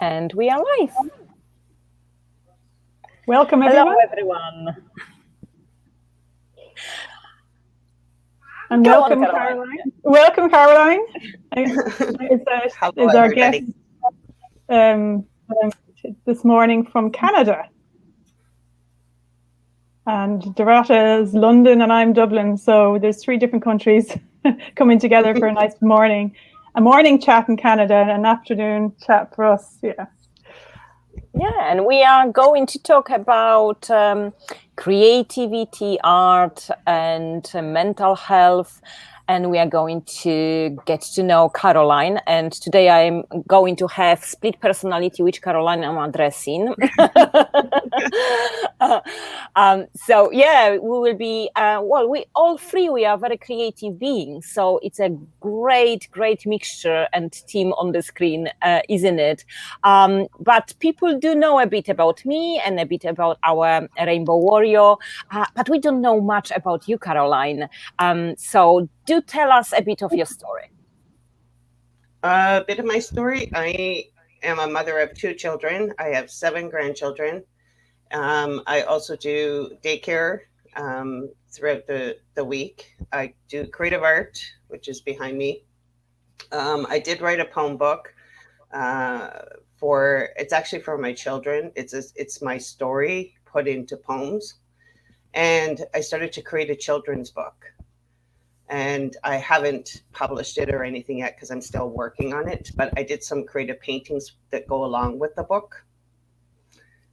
And we are live. Welcome, everyone. Hello, everyone. And welcome, Caroline. Welcome, Caroline. Is our guest this morning from Canada. And Dorota is London and I'm Dublin. So there's 3 different countries coming together for a nice morning. A morning chat in Canada and an afternoon chat for us. Yeah. Yeah, and we are going to talk about creativity, art, and mental health. And we are going to get to know Caroline. And today I'm going to have split personality, which Caroline I'm addressing. So yeah, we will be, we all 3, we are very creative beings. So it's a great mixture and team on the screen, isn't it? But people do know a bit about me and a bit about our Rainbow Warrior, but we don't know much about you, Caroline. So do tell us a bit of your story. A bit of my story. I am a mother of 2 children. I have 7 grandchildren. I also do daycare throughout the week. I do creative art, which is behind me. I did write a poem book it's actually for my children. It's my story put into poems. And I started to create a children's book. And I haven't published it or anything yet because I'm still working on it. But I did some creative paintings that go along with the book.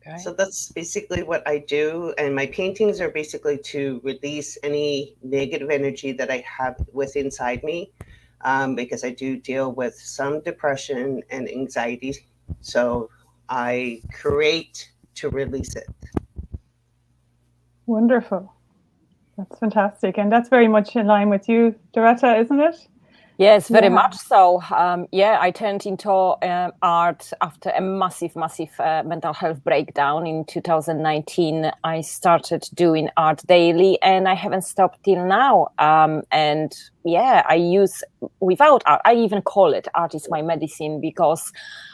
Okay. So that's basically what I do. And my paintings are basically to release any negative energy that I have inside me, because I do deal with some depression and anxiety. So I create to release it. Wonderful. That's fantastic. And that's very much in line with you, Dorota, isn't it? Yes, very much so. I turned into art after a massive mental health breakdown in 2019. I started doing art daily and I haven't stopped till now. And I use without art, I even call it art is my medicine because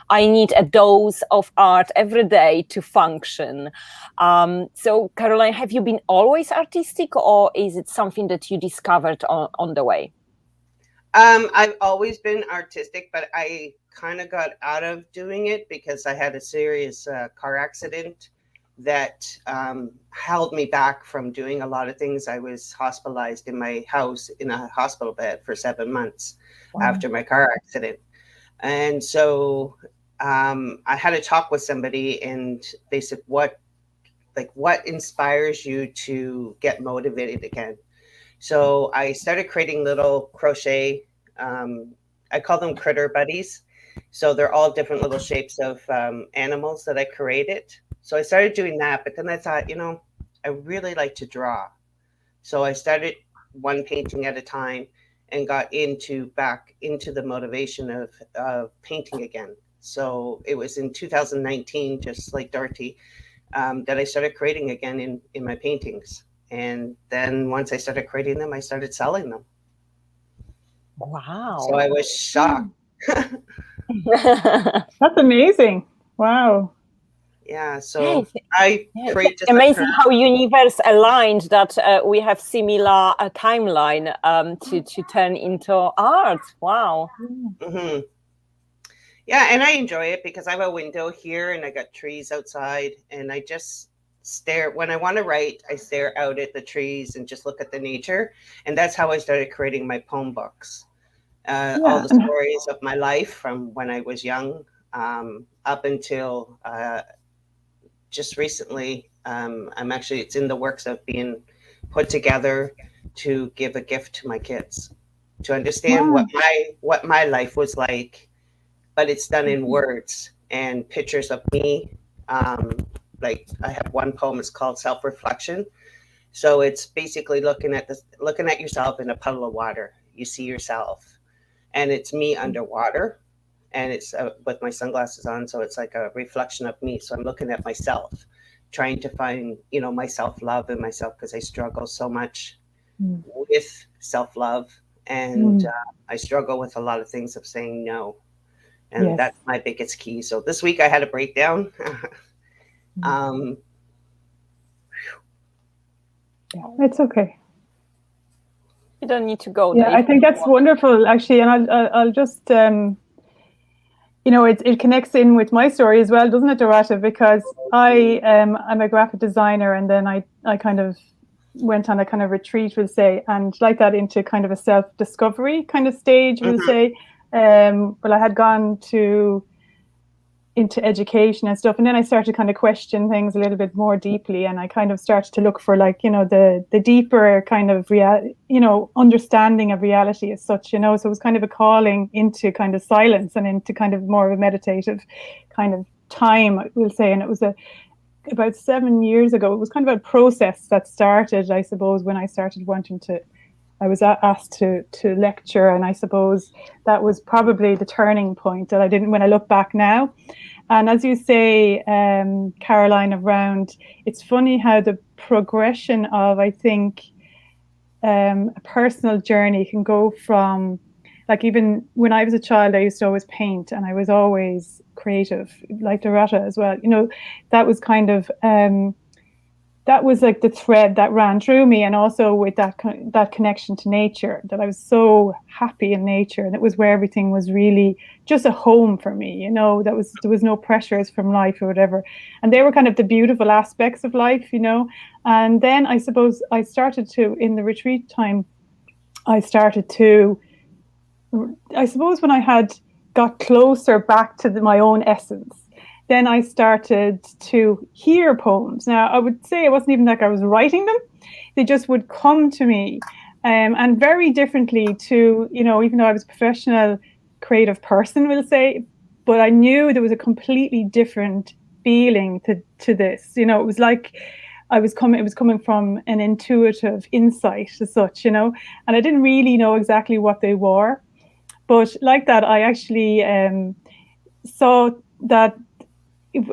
I need a dose of art every day to function. So Caroline, have you been always artistic or is it something that you discovered on the way? I've always been artistic, but I kind of got out of doing it because I had a serious car accident that held me back from doing a lot of things. I was hospitalized in my house in a hospital bed for 7 months after my car accident. And so I had a talk with somebody and they said, what inspires you to get motivated again? So I started creating little crochet. I call them critter buddies. So they're all different little shapes of animals that I created. So I started doing that, but then I thought, I really like to draw. So I started one painting at a time and got back into the motivation of painting again. So it was in 2019, just like Dorothy, that I started creating again in my paintings. And then once I started creating them, I started selling them. Wow. So I was shocked. That's amazing. Wow. Yeah. So I create just amazing how universe aligned that we have similar timeline to turn into art. Wow. Mm-hmm. Yeah. And I enjoy it because I have a window here and I got trees outside and I just stare. When I want to write, I stare out at the trees and just look at the nature. And that's how I started creating my poem books. All the stories of my life from when I was young up until just recently. It's in the works of being put together to give a gift to my kids to understand what my life was like, but it's done in words and pictures of me. Like I have one poem, it's called Self-Reflection. So it's basically looking at yourself in a puddle of water. You see yourself, and it's me underwater, and it's with my sunglasses on. So it's like a reflection of me. So I'm looking at myself, trying to find, my self-love in myself because I struggle so much with self-love, and I struggle with a lot of things of saying no. And Yes. that's my biggest key. So this week I had a breakdown. It's okay. You don't need to go Yeah, there. I think that's wonderful, actually. And I'll just, it connects in with my story as well, doesn't it, Dorota? Because I'm a graphic designer, and then I kind of went on a kind of retreat, we'll say, and like that into kind of a self-discovery kind of stage, we'll say. But I had gone into education and stuff, and then I started to kind of question things a little bit more deeply, and I kind of started to look for, like, the deeper kind of understanding of reality as such, so it was kind of a calling into kind of silence and into kind of more of a meditative kind of time, we'll say. And it was about 7 years ago. It was kind of a process that started, I suppose, when I started I was asked to lecture, and I suppose that was probably the turning point that when I look back now. And as you say, Caroline, around, it's funny how the progression of, I think, a personal journey can go from, like, even when I was a child, I used to always paint, and I was always creative, like Dorota as well. That was kind of that was like the thread that ran through me, and also with that connection to nature, that I was so happy in nature, and it was where everything was really just a home for me. There was no pressures from life or whatever, and they were kind of the beautiful aspects of life. And then I suppose I started to, in the retreat time, I suppose when I had got closer back to my own essence, then I started to hear poems. Now, I would say it wasn't even like I was writing them. They just would come to me, and very differently to, even though I was a professional creative person, we'll say, but I knew there was a completely different feeling to this. It was like it was coming from an intuitive insight as such, and I didn't really know exactly what they were. But like that, I actually saw that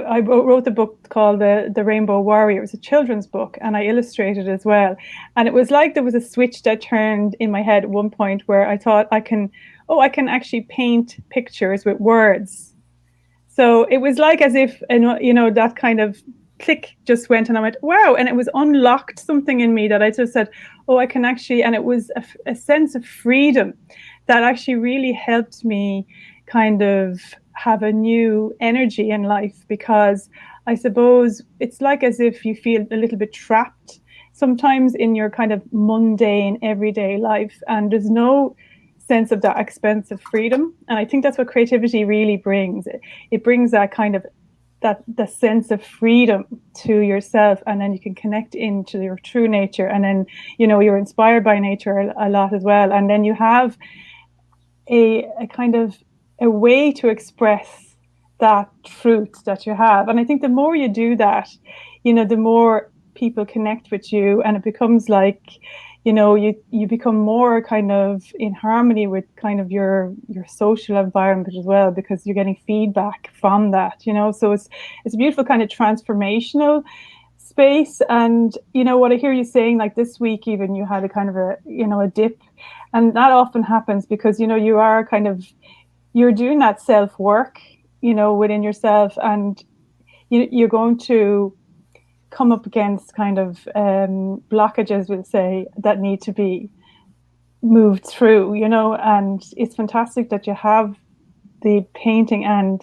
I wrote a book called The Rainbow Warrior. It was a children's book, and I illustrated as well. And it was like there was a switch that turned in my head at one point where I thought I can actually paint pictures with words. So it was like as if, that kind of click just went, and I went, wow. And it was unlocked something in me that I just said, oh, I can actually, and it was a sense of freedom that actually really helped me kind of have a new energy in life, because I suppose it's like as if you feel a little bit trapped sometimes in your kind of mundane everyday life, and there's no sense of that expansive freedom. And I think that's what creativity really brings. It brings that kind of the sense of freedom to yourself, and then you can connect into your true nature, and then you're inspired by nature a lot as well, and then you have a kind of a way to express that truth that you have. And I think the more you do that, the more people connect with you, and it becomes like, you become more kind of in harmony with kind of your social environment as well, because you're getting feedback from that, so it's a beautiful kind of transformational space. And what I hear you saying, like this week even, you had a kind of a dip, and that often happens because you are kind of, you're doing that self-work within yourself, and you're going to come up against kind of blockages, we'll say, that need to be moved through, and it's fantastic that you have the painting and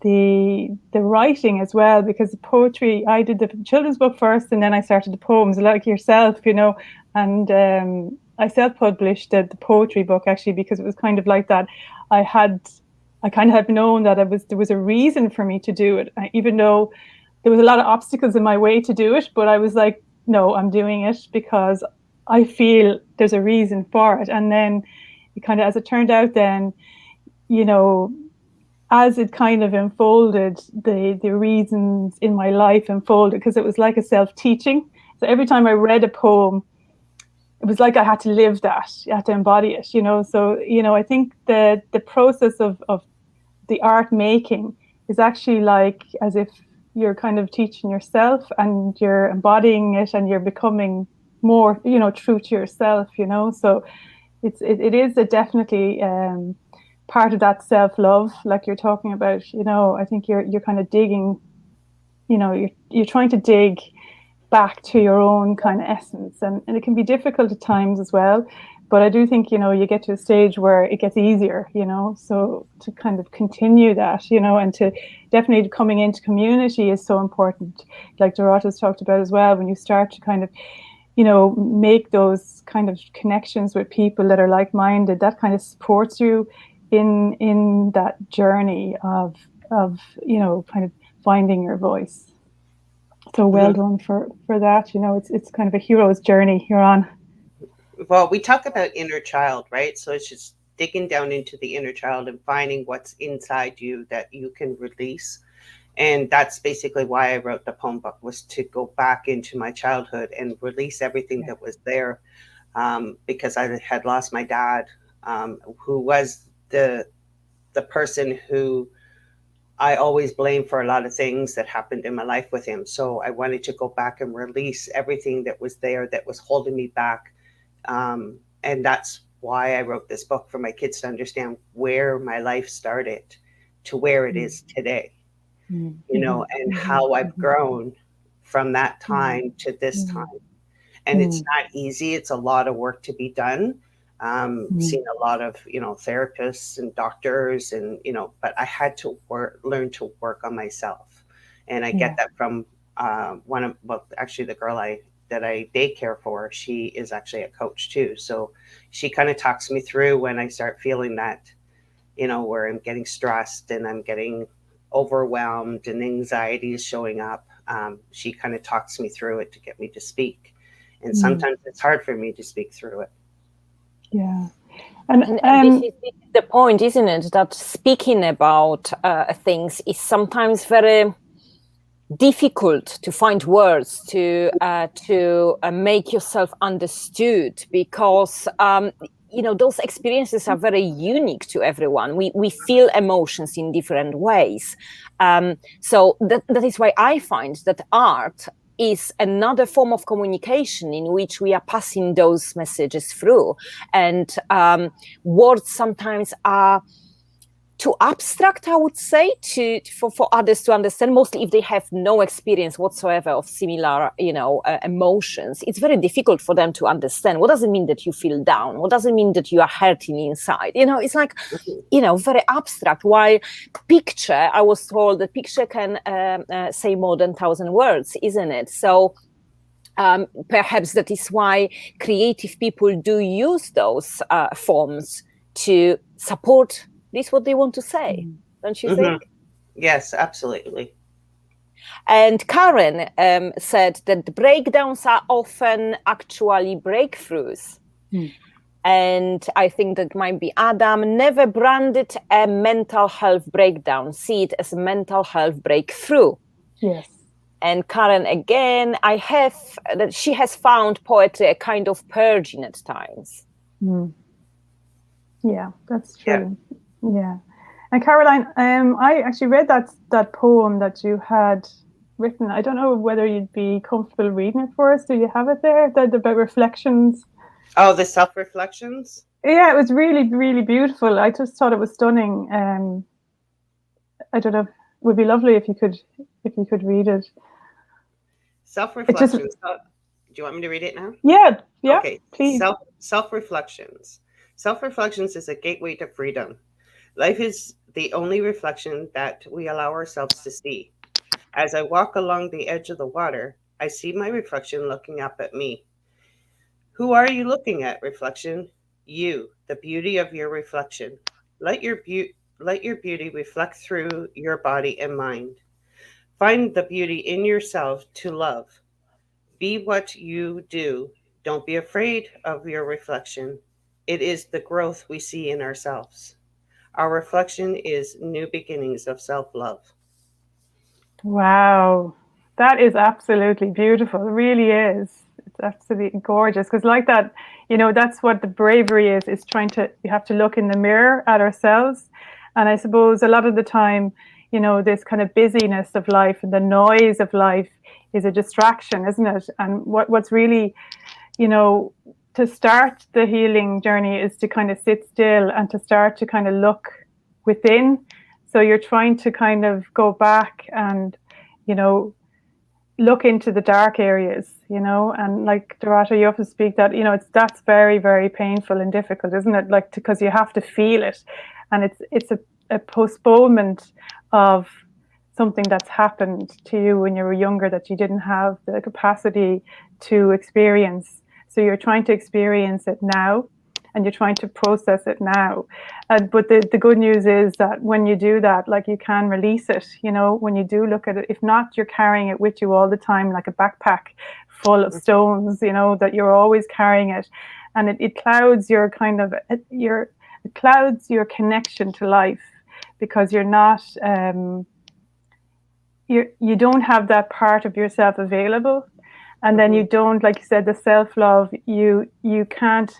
the writing as well, because the poetry, I did the children's book first, and then I started the poems, like yourself, and I self-published the poetry book, actually, because it was kind of like that. I kind of had known that there was a reason for me to do it, even though there was a lot of obstacles in my way to do it, but I was like, no, I'm doing it because I feel there's a reason for it. And then it kind of, as it turned out then, as it kind of unfolded, the reasons in my life unfolded, because it was like a self-teaching. So every time I read a poem, it was like I had to live that, I had to embody it, So, I think the process of the art making is actually like as if you're kind of teaching yourself, and you're embodying it, and you're becoming more, true to yourself, So it is a definitely part of that self-love, like you're talking about, you know, I think you're kind of digging, you know, you're trying to dig back to your own kind of essence, and it can be difficult at times as well. But I do think, you know, you get to a stage where it gets easier, you know, so to kind of continue that, you know, and to definitely coming into community is so important. Like Dorothea's talked about as well, when you start to kind of, you know, make those kind of connections with people that are like-minded, that kind of supports you in that journey of you know, kind of finding your voice. So well done for that. You know, it's kind of a hero's journey you're on. Well, we talk about inner child, right? So it's just digging down into the inner child and finding what's inside you that you can release. And that's basically why I wrote the poem book, was to go back into my childhood and release everything that was there, because I had lost my dad, who was the person who I always blame for a lot of things that happened in my life with him. So I wanted to go back and release everything that was there that was holding me back. And that's why I wrote this book, for my kids to understand where my life started to where it is today, you know, and how I've grown from that time to this time. And it's not easy. It's a lot of work to be done. Seen a lot of, you know, therapists and doctors, and, you know, but I had to learn to work on myself. And I get that from actually the girl that I daycare for, she is actually a coach too. So she kind of talks me through when I start feeling that, you know, where I'm getting stressed and I'm getting overwhelmed and anxiety is showing up. She kind of talks me through it to get me to speak. And sometimes it's hard for me to speak through it. Yeah. And this is the point, isn't it? That speaking about things is sometimes very difficult to find words to make yourself understood, because you know, those experiences are very unique to everyone. We feel emotions in different ways. So that is why I find that art is another form of communication in which we are passing those messages through. And words sometimes are too abstract, I would say, for others to understand, mostly if they have no experience whatsoever of similar, you know, emotions. It's very difficult for them to understand. What does it mean that you feel down? What does it mean that you are hurting inside? You know, it's like, you know, very abstract. While picture, I was told that picture can say more than 1,000 words, isn't it? So perhaps that is why creative people do use those forms to support this what they want to say, don't you think? Yes, absolutely. And Karen said that the breakdowns are often actually breakthroughs. And I think that might be Adam. Never branded a mental health breakdown. See it as a mental health breakthrough. Yes. And Karen, again, that she has found poetry a kind of purging at times. Yeah, that's true. Yeah. And Caroline, I actually read that poem that you had written. I don't know whether you'd be comfortable reading it for us. Do you have it there? About reflections. Oh, the self-reflections? Yeah, it was really, really beautiful. I just thought it was stunning. I don't know. It would be lovely if you could read it. Self-reflections. Do you want me to read it now? Yeah. Okay. Please. Self-reflections. Self-reflections is a gateway to freedom. Life is the only reflection that we allow ourselves to see. As I walk along the edge of the water, I see my reflection looking up at me. Who are you looking at, reflection? You, the beauty of your reflection. Let your beauty reflect through your body and mind. Find the beauty in yourself to love. Be what you do. Don't be afraid of your reflection. It is the growth we see in ourselves. Our reflection is new beginnings of self-love. Wow, that is absolutely beautiful. It really is. It's absolutely gorgeous. Because like that, you know, that's what the bravery is you have to look in the mirror at ourselves. And I suppose a lot of the time, you know, this kind of busyness of life and the noise of life is a distraction, isn't it? And what's really, you know, to start the healing journey is to kind of sit still and to start to kind of look within. So you're trying to kind of go back and, you know, look into the dark areas, you know, and like Dorota, you often speak that, you know, that's very, very painful and difficult, isn't it? Like, because you have to feel it, and it's a postponement of something that's happened to you when you were younger that you didn't have the capacity to experience. So you're trying to experience it now, and you're trying to process it now. But the good news is that when you do that, like, you can release it, you know, when you do look at it. If not, you're carrying it with you all the time, like a backpack full of stones, you know, that you're always carrying it. And it clouds your kind of, it clouds your connection to life, because you're not, you don't have that part of yourself available. And then you don't, like you said, the self-love, you can't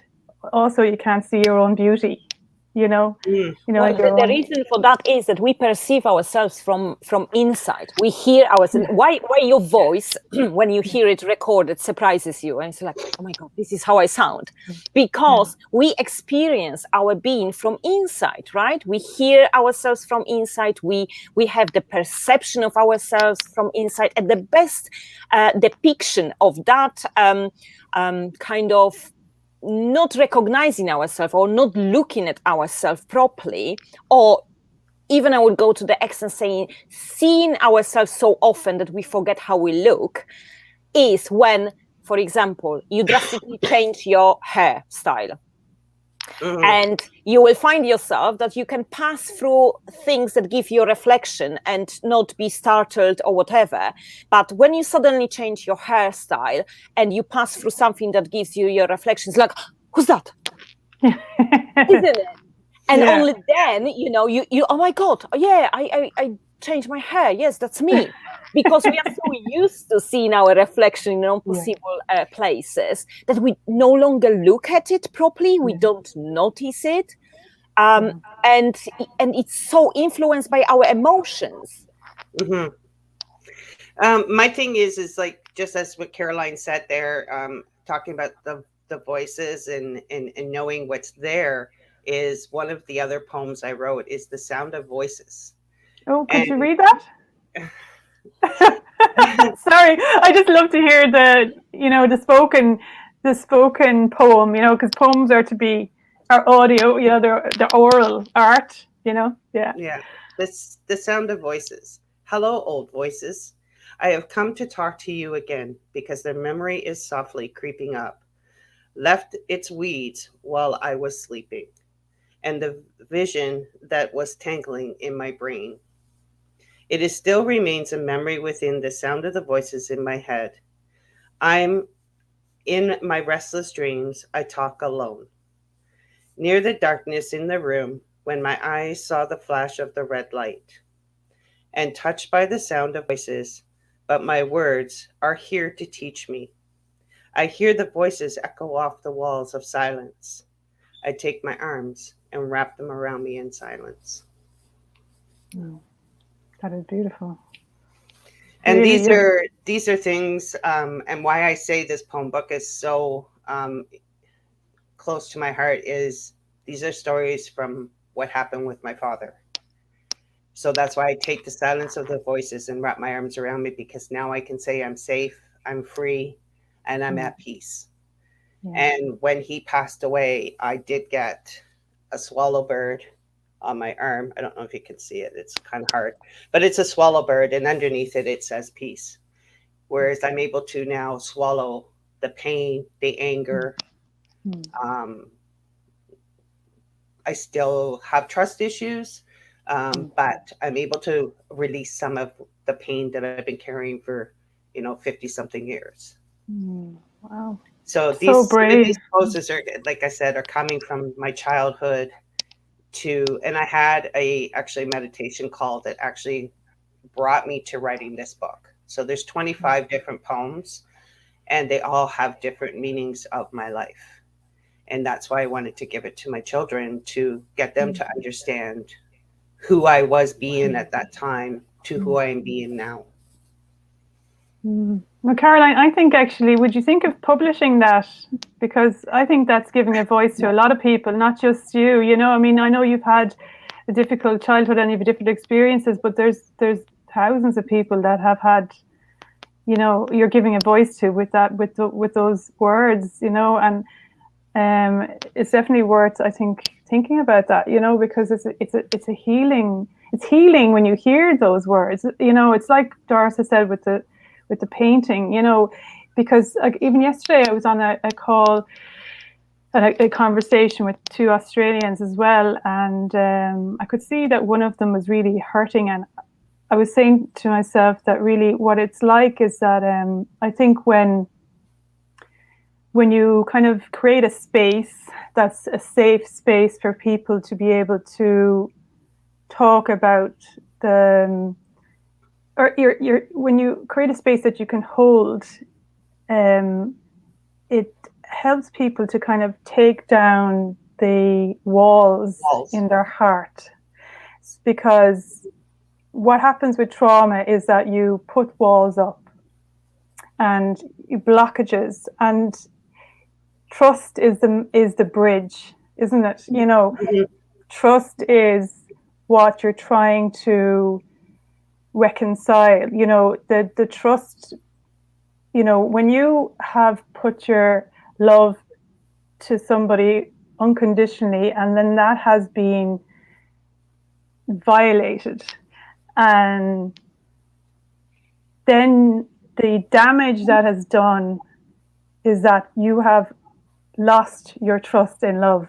see your own beauty, you know. You know, well, the reason for that is that we perceive ourselves from inside. We hear ourselves. Why your voice, when you hear it recorded, surprises you, and it's like, oh my God, this is how I sound, because we experience our being from inside, right? We hear ourselves from inside. We have the perception of ourselves from inside, and the best depiction of that kind of not recognizing ourselves or not looking at ourselves properly, or even I would go to the extent saying seeing ourselves so often that we forget how we look, is when, for example, you drastically change your hairstyle. And you will find yourself that you can pass through things that give you a reflection and not be startled or whatever. But when you suddenly change your hairstyle and you pass through something that gives you your reflections, like, who's that? Isn't it? And only then, you know, you oh my God, yeah, I changed my hair. Yes, that's me. Because we are so used to seeing our reflection in impossible places that we no longer look at it properly. We don't notice it. And it's so influenced by our emotions. My thing is like, just as what Caroline said there, talking about the voices and knowing what's there, is one of the other poems I wrote is The Sound of Voices. Oh, could you read that? Sorry, I just love to hear the spoken poem, you know, because poems are audio, you know, they're oral art, you know. Yeah. The Sound of Voices. Hello, old voices. I have come to talk to you again because the memory is softly creeping up. Left its weeds while I was sleeping, and the vision that was tangling in my brain. It still remains a memory within the sound of the voices in my head. I'm in my restless dreams. I talk alone. Near the darkness in the room, when my eyes saw the flash of the red light, and touched by the sound of voices, but my words are here to teach me. I hear the voices echo off the walls of silence. I take my arms and wrap them around me in silence. That is beautiful. And really, these are things, and why I say this poem book is so close to my heart is these are stories from what happened with my father. So that's why I take the silence of the voices and wrap my arms around me, because now I can say I'm safe, I'm free, and I'm at peace. And when he passed away, I did get a swallow bird on my arm. I don't know if you can see it. It's kind of hard, but it's a swallow bird, and underneath it, it says peace. Whereas I'm able to now swallow the pain, the anger. I still have trust issues, but I'm able to release some of the pain that I've been carrying for, 50 something years. Wow. So these poses are, like I said, are coming from my childhood and I had a meditation call that actually brought me to writing this book. So there's 25 different poems, and they all have different meanings of my life. And that's why I wanted to give it to my children, to get them to understand who I was being at that time to who I am being now. Well, Caroline, I think actually, would you think of publishing that? Because I think that's giving a voice to a lot of people, not just you. I mean, I know you've had a difficult childhood and you have different experiences, but there's thousands of people that have had, you know, you're giving a voice to with that, with those words, you know, and it's definitely worth, I think, thinking about that, you know, because it's a healing. It's healing when you hear those words, you know. It's like Doris has said with the painting, you know, because like even yesterday I was on a call and a conversation with two Australians as well, and I could see that one of them was really hurting, and I was saying to myself that really what it's like is that I think when you kind of create a space that's a safe space for people to be able to talk about the, or when you create a space that you can hold, it helps people to kind of take down the walls in their heart. Because what happens with trauma is that you put walls up and blockages, and trust is the bridge, isn't it? You know, trust is what you're trying to reconcile. You know, the trust, you know, when you have put your love to somebody unconditionally and then that has been violated, and then the damage that has done is that you have lost your trust in love.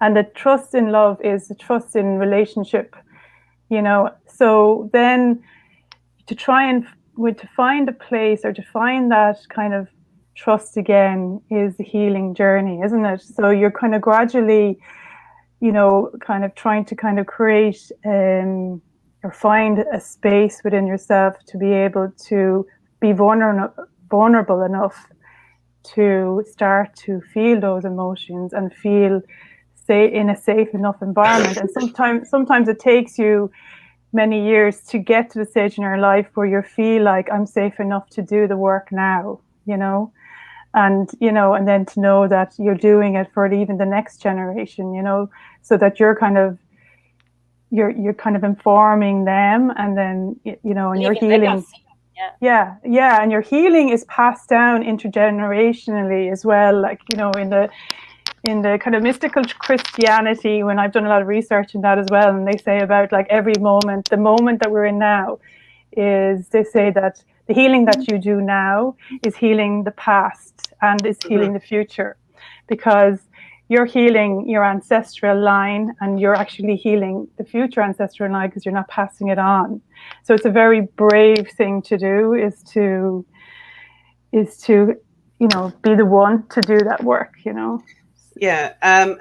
And the trust in love is the trust in relationship, you know. So then to try and to find a place or to find that kind of trust again is the healing journey, isn't it? So you're kind of gradually, you know, kind of trying to kind of create or find a space within yourself to be able to be vulnerable enough to start to feel those emotions and feel in a safe enough environment. And sometimes it takes you many years to get to the stage in your life where you feel like I'm safe enough to do the work now, you know, and then to know that you're doing it for even the next generation, you know, so that you're kind of informing them, and then, you know, and you're healing. Yeah. And your healing is passed down intergenerationally as well. Like, you know, in the kind of mystical Christianity, when I've done a lot of research in that as well, and they say about like every moment, the moment that we're in now is, they say that the healing that you do now is healing the past and is healing the future, because you're healing your ancestral line and you're actually healing the future ancestral line because you're not passing it on. So it's a very brave thing to do, is to you know, be the one to do that work, you know. Yeah,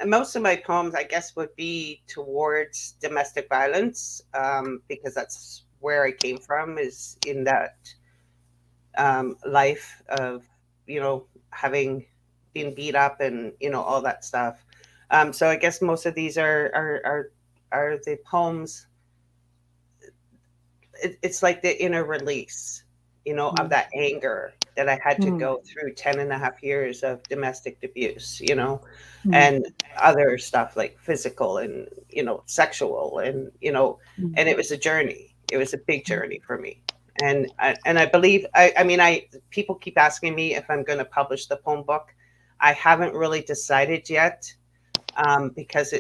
most of my poems, I guess, would be towards domestic violence, because that's where I came from, is in that life of, you know, having been beat up and, you know, all that stuff. So I guess most of these are the poems. It's like the inner release, you know, of that anger that I had to go through 10.5 years of domestic abuse, you know, and other stuff like physical and, you know, sexual, and, you know, and it was a journey. It was a big journey for me. And I believe, I mean, people keep asking me if I'm going to publish the poem book. I haven't really decided yet, because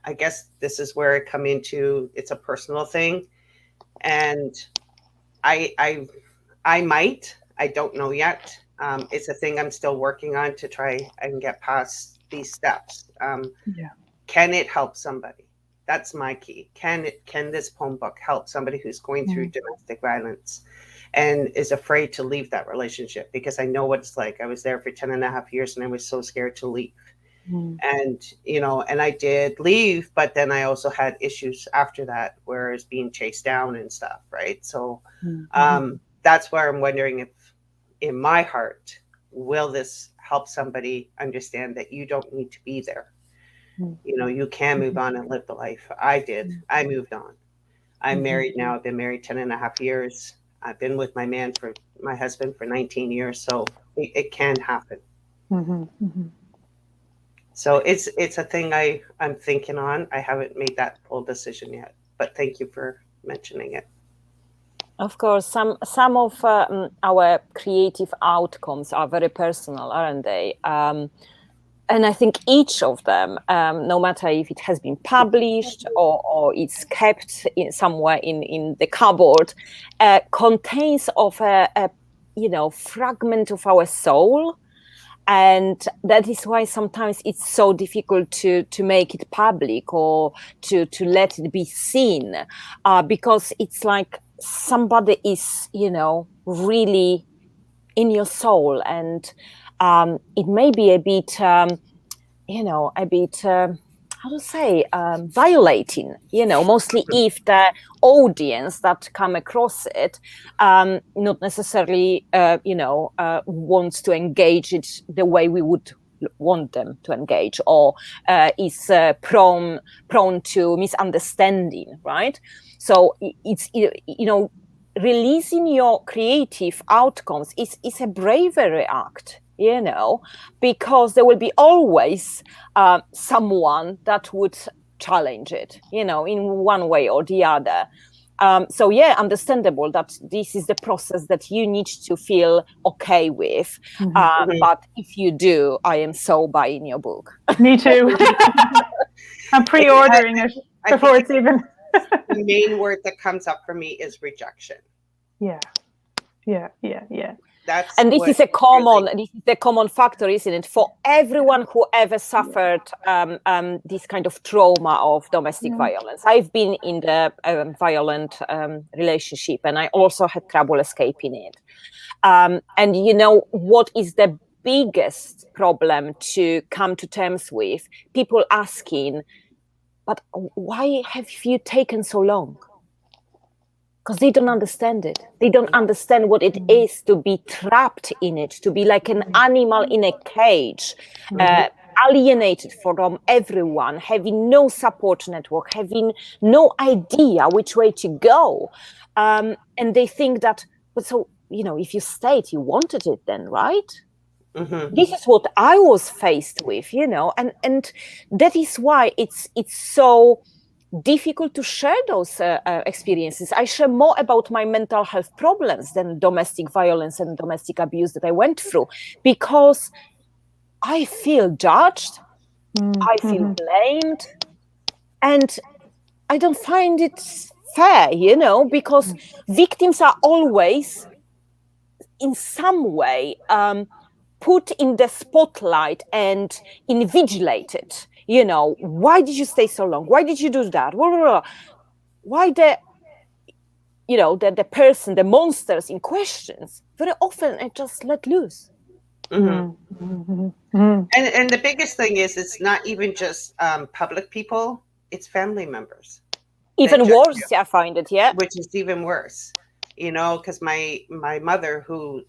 I guess this is where I come into, it's a personal thing. And I might, I don't know yet. It's a thing I'm still working on to try and get past these steps. Can it help somebody? That's my key. Can this poem book help somebody who's going through domestic violence and is afraid to leave that relationship? Because I know what it's like. I was there for 10.5 years and I was so scared to leave. And, you know, and I did leave, but then I also had issues after that where I was being chased down and stuff, right? So that's where I'm wondering if in my heart, will this help somebody understand that you don't need to be there? You know, you can move on and live the life. I did. I moved on. I'm married now. I've been married 10.5 years. I've been with my husband for 19 years. So it can happen. So it's a thing I'm thinking on. I haven't made that full decision yet, but thank you for mentioning it. Of course, some of our creative outcomes are very personal, aren't they? And I think each of them, no matter if it has been published or it's kept somewhere in the cupboard, contains of a fragment of our soul. And that is why sometimes it's so difficult to make it public or to let it be seen, because it's like somebody is, really in your soul, and it may be a bit, how to say, violating, mostly if the audience that come across it not necessarily, wants to engage it the way we would want them to engage, or is prone to misunderstanding, right? So it's, releasing your creative outcomes is a bravery act, because there will be always someone that would challenge it, in one way or the other. So yeah, understandable that this is the process that you need to feel okay with. But if you do, I am so buying your book. Me too. I'm pre-ordering it before it's even. The main word that comes up for me is rejection. Yeah. This is a common factor, isn't it, for everyone who ever suffered this kind of trauma of domestic violence. I've been in the violent relationship, and I also had trouble escaping it. And what is the biggest problem to come to terms with? People asking, but why have you taken so long? Because they don't understand it. They don't understand what it is to be trapped in it, to be like an animal in a cage, alienated from everyone, having no support network, having no idea which way to go. And they think that, but so, if you stayed, you wanted it then, right? This is what I was faced with, and that is why it's so difficult to share those experiences. I share more about my mental health problems than domestic violence and domestic abuse that I went through, because I feel judged, I feel blamed, and I don't find it fair, because victims are always in some way put in the spotlight and invigilated. Why did you stay so long? Why did you do that? Why the person, the monsters in questions, very often are just let loose. And the biggest thing is, it's not even just public people, it's family members. Even worse, I find it, which is even worse, because my mother who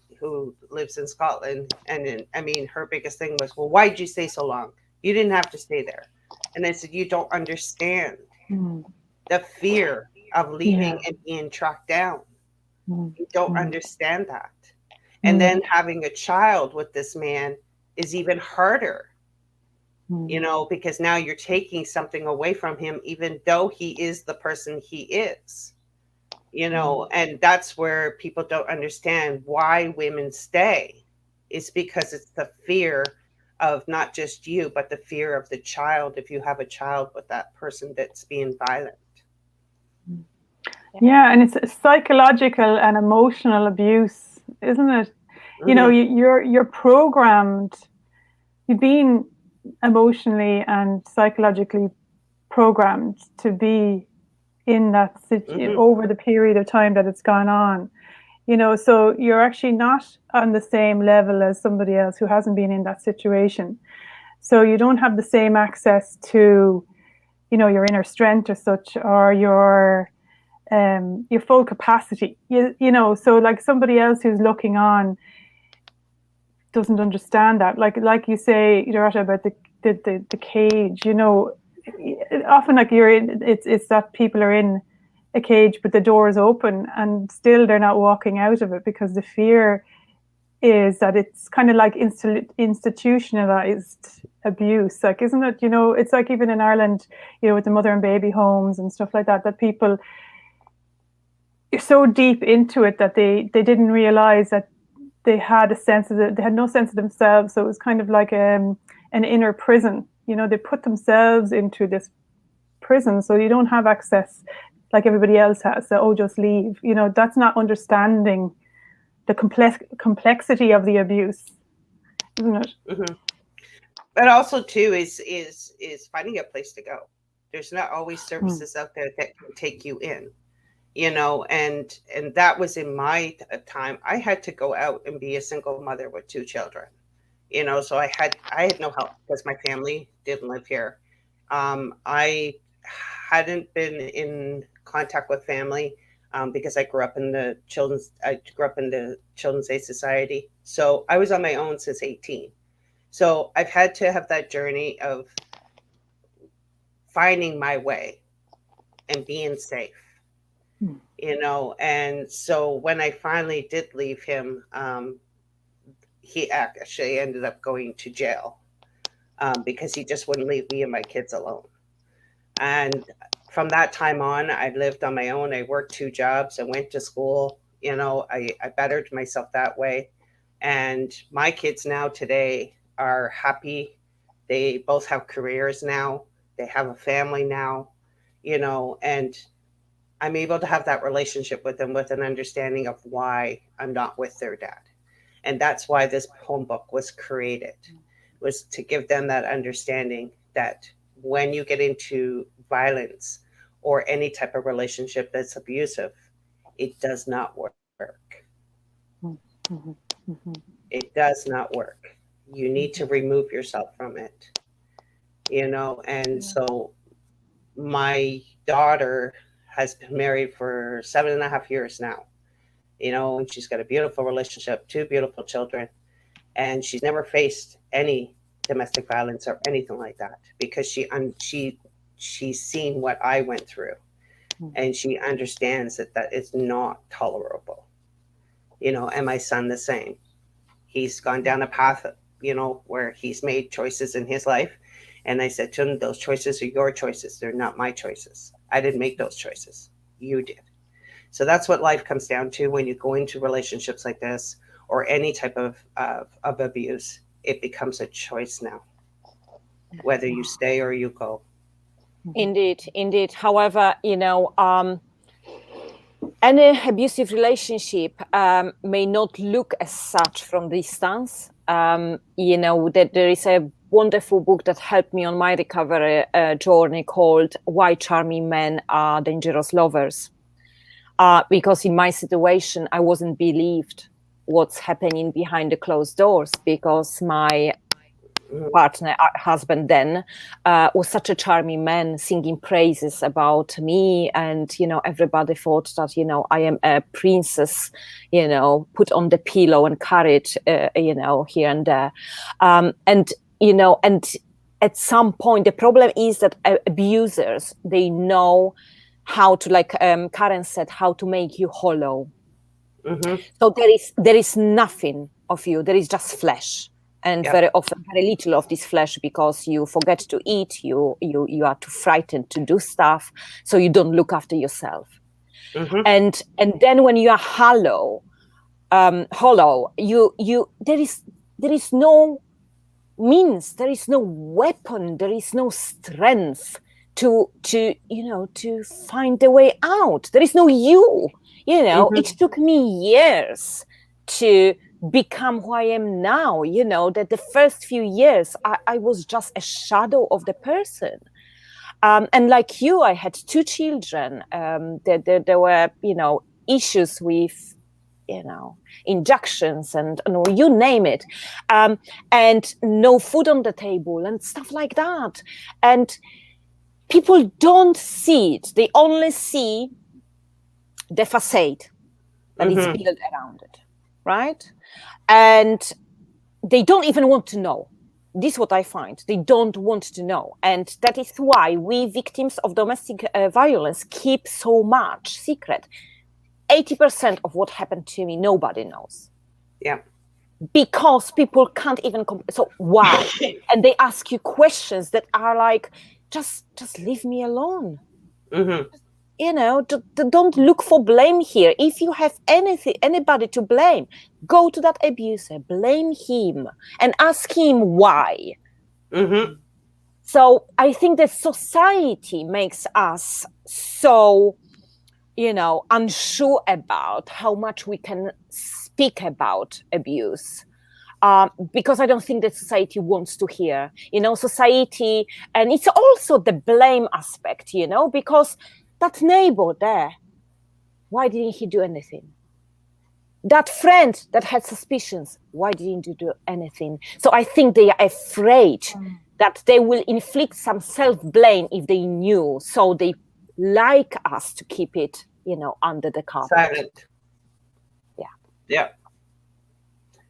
lives in Scotland, and her biggest thing was, well, why did you stay so long? You didn't have to stay there. And I said, you don't understand the fear of leaving and being tracked down. You don't understand that. And then having a child with this man is even harder, because now you're taking something away from him, even though he is the person he is, and that's where people don't understand why women stay. It's because it's the fear of not just you, but the fear of the child, if you have a child with that person that's being violent. Yeah, and it's psychological and emotional abuse, isn't it? You're programmed, you've been emotionally and psychologically programmed to be in that situation over the period of time that it's gone on. So you're actually not on the same level as somebody else who hasn't been in that situation. So you don't have the same access to, your inner strength or such, or your full capacity. So like somebody else who's looking on doesn't understand that. Like you say, Dorota, about the cage. Often like it's that people are in a cage, but the door is open and still they're not walking out of it because the fear is that it's kind of like institutionalized abuse. Like, isn't it, it's like even in Ireland, with the mother and baby homes and stuff like that, that people are so deep into it that they didn't realize that they had they had no sense of themselves. So it was kind of like an inner prison. They put themselves into this prison, so you don't have access like everybody else has. So, just leave. That's not understanding the complexity of the abuse, isn't it? Mm-hmm. But also too is finding a place to go. There's not always services out there that can take you in, and that was in my time. I had to go out and be a single mother with 2 children, so I had no help because my family didn't live here. I hadn't been in contact with family because I grew up in the Children's Aid Society. So I was on my own since 18. So I've had to have that journey of finding my way and being safe, and so when I finally did leave him, he actually ended up going to jail because he just wouldn't leave me and my kids alone. And from that time on, I lived on my own. I worked 2 jobs. I went to school. I bettered myself that way. And my kids now today are happy. They both have careers now. They have a family now, and I'm able to have that relationship with them with an understanding of why I'm not with their dad. And that's why this home book was created, was to give them that understanding that when you get into violence or any type of relationship that's abusive, it does not work. Mm-hmm. Mm-hmm. It does not work. You need to remove yourself from it, and so my daughter has been married for 7.5 years now, and she's got a beautiful relationship, 2 beautiful children, and she's never faced any domestic violence or anything like that because she's seen what I went through, and she understands that is not tolerable, and my son the same. He's gone down a path, where he's made choices in his life, and I said to him, those choices are your choices. They're not my choices. I didn't make those choices. You did. So that's what life comes down to when you go into relationships like this or any type of abuse. It becomes a choice now, whether you stay or you go. Indeed. However, any abusive relationship may not look as such from distance. That there is a wonderful book that helped me on my recovery journey called Why Charming Men Are Dangerous Lovers. Because in my situation, I wasn't believed what's happening behind the closed doors because my partner, husband then, was such a charming man, singing praises about me, and everybody thought that I am a princess, put on the pillow and carried, here and there, and at some point the problem is that abusers, they know how to, like Karen said, how to make you hollow. Mm-hmm. So there is nothing of you, there is just flesh. And very often very little of this flesh because you forget to eat, you are too frightened to do stuff, so you don't look after yourself. Mm-hmm. And then when you are hollow, you there is no means, there is no weapon, there is no strength to find a way out. There is no you. Mm-hmm. It took me years to become who I am now, that the first few years I was just a shadow of the person. And like you, I had 2 children. There were, issues with, injections and you name it. And no food on the table and stuff like that. And people don't see it. They only see the facade that is built around it, right? And they don't even want to know. This is what I find. They don't want to know. And that is why we victims of domestic violence keep so much secret. 80% of what happened to me, nobody knows. Yeah. because people can't even so why? And they ask you questions that are like, just leave me alone. Don't look for blame here. If you have anybody to blame, go to that abuser, blame him and ask him why. So I think that society makes us so, unsure about how much we can speak about abuse. Because I don't think that society wants to hear, society, and it's also the blame aspect, because that neighbor there, why didn't he do anything? That friend that had suspicions, why didn't you do anything? So I think they are afraid that they will inflict some self-blame if they knew. So they like us to keep it, under the carpet. Silent. Yeah. Yeah.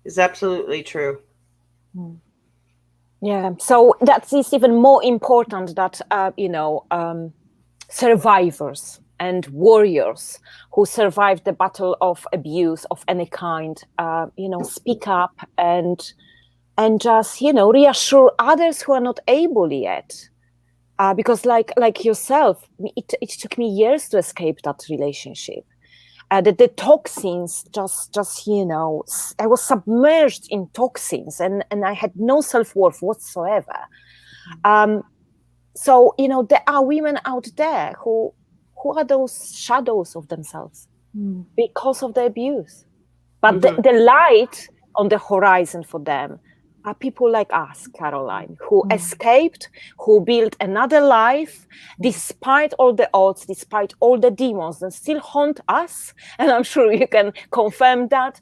It's absolutely true. Yeah. So that is even more important that, survivors and warriors who survived the battle of abuse of any kind, speak up and just, reassure others who are not able yet. Because like yourself, it took me years to escape that relationship. The toxins just I was submerged in toxins and I had no self-worth whatsoever. So, there are women out there who are those shadows of themselves because of the abuse. But the light on the horizon for them are people like us, Caroline, who escaped, who built another life, despite all the odds, despite all the demons that still haunt us. And I'm sure you can confirm that.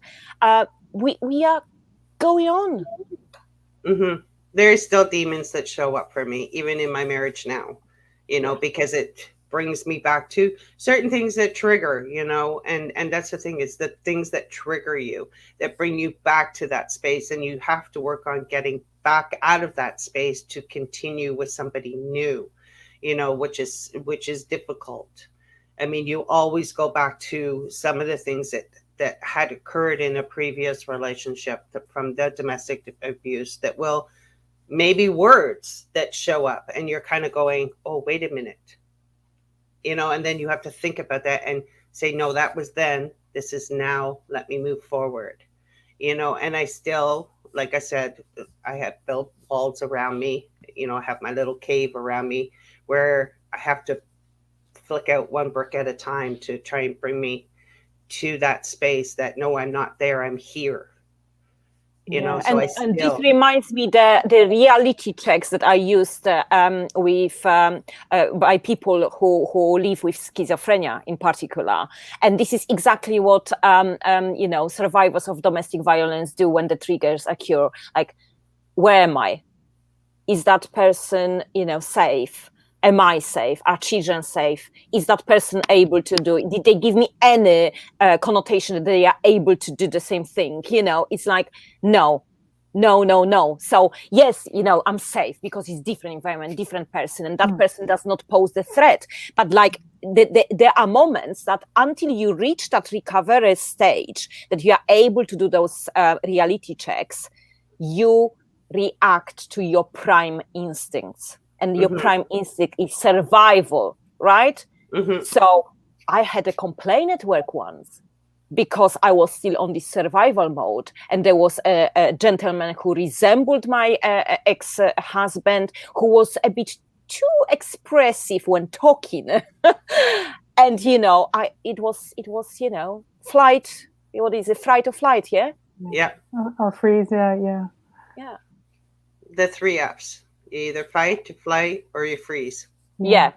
We are going on. There are still demons that show up for me, even in my marriage now, because it brings me back to certain things that trigger, and that's the thing, is the things that trigger you, that bring you back to that space. And you have to work on getting back out of that space to continue with somebody new, which is difficult. I mean, you always go back to some of the things that had occurred in a previous relationship from the domestic abuse that will maybe words that show up and you're kind of going, oh, wait a minute, and then you have to think about that and say, no, that was then, this is now, let me move forward, and I still, like I said, I have built walls around me, I have my little cave around me where I have to flick out one brick at a time to try and bring me to that space that, no, I'm not there, I'm here. So and this reminds me the reality checks that are used with by people who live with schizophrenia in particular, and this is exactly what survivors of domestic violence do when the triggers occur. Like, where am I? Is that person safe? Am I safe? Are children safe? Is that person able to do it? Did they give me any connotation that they are able to do the same thing? It's like, no. So yes, I'm safe because it's different environment, different person, and that person does not pose the threat. But like, there are moments that until you reach that recovery stage, that you are able to do those reality checks, you react to your prime instincts. And your prime instinct is survival, right? So I had a complaint at work once because I was still on this survival mode. And there was a gentleman who resembled my ex-husband, who was a bit too expressive when talking. And, it was flight. What is it? Fight or flight, yeah? Yeah. Or freeze, yeah. Yeah. The 3 Fs. You either fight, you flight, or you freeze. Yeah,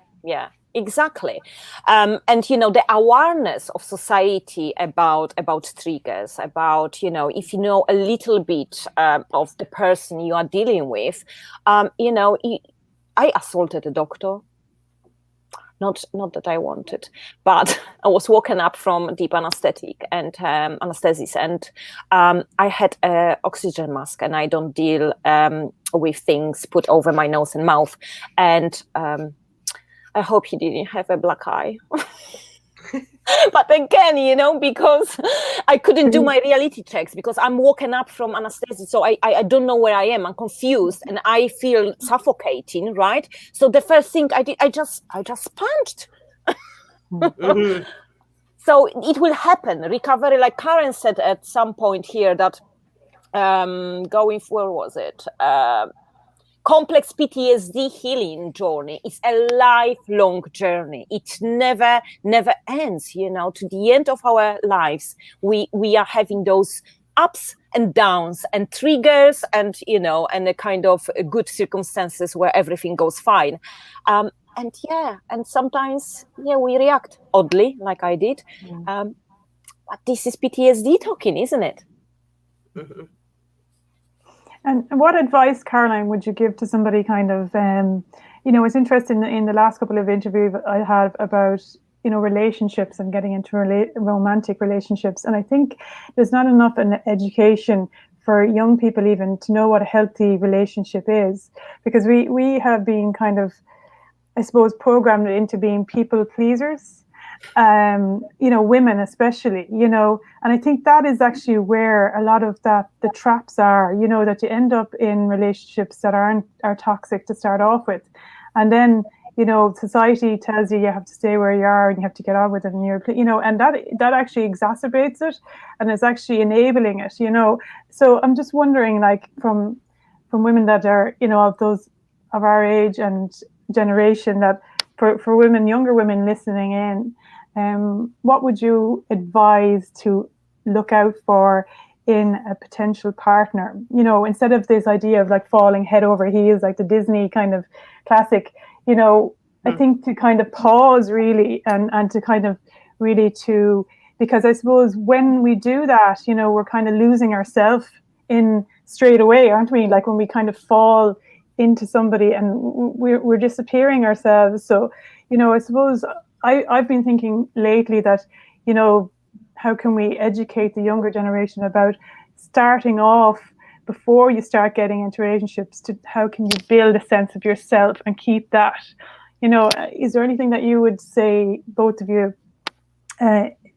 exactly. And the awareness of society about triggers, about if you know a little bit of the person you are dealing with, I assaulted a doctor. Not that I wanted, but I was woken up from deep anesthetic and anesthesis, and I had an oxygen mask, and I don't deal with things put over my nose and mouth. And I hope he didn't have a black eye. But again, because I couldn't do my reality checks because I'm woken up from anesthesia, so I don't know where I am. I'm confused and I feel suffocating, right? So the first thing I did, I just punched. Mhm. So it will happen. Recovery, like Karen said at some point here, that going, where was it? Complex PTSD healing journey is a lifelong journey. It never ends. To the end of our lives, we are having those ups and downs and triggers and a kind of good circumstances where everything goes fine. And sometimes we react oddly, like I did. But this is PTSD talking, isn't it? Mhm. And what advice, Caroline, would you give to somebody kind of, it's interesting in the last couple of interviews I have about, relationships and getting into romantic relationships. And I think there's not enough an education for young people even to know what a healthy relationship is, because we have been kind of, I suppose, programmed into being people pleasers. Women especially, and I think that is actually where a lot of the traps are, that you end up in relationships that are toxic to start off with. And then, society tells you have to stay where you are and you have to get on with it, and and that actually exacerbates it and is actually enabling it, So I'm just wondering, like, from women that are, of those of our age and generation, that for women, younger women listening in, what would you advise to look out for in a potential partner? Instead of this idea of like falling head over heels, like the Disney kind of classic, I think to kind of pause really and to kind of really because I suppose when we do that, we're kind of losing ourselves in straight away, aren't we? Like when we kind of fall into somebody and we're disappearing ourselves. So, I suppose I've been thinking lately that, how can we educate the younger generation about starting off before you start getting into relationships, to how can you build a sense of yourself and keep that? Is there anything that you would say, both of you,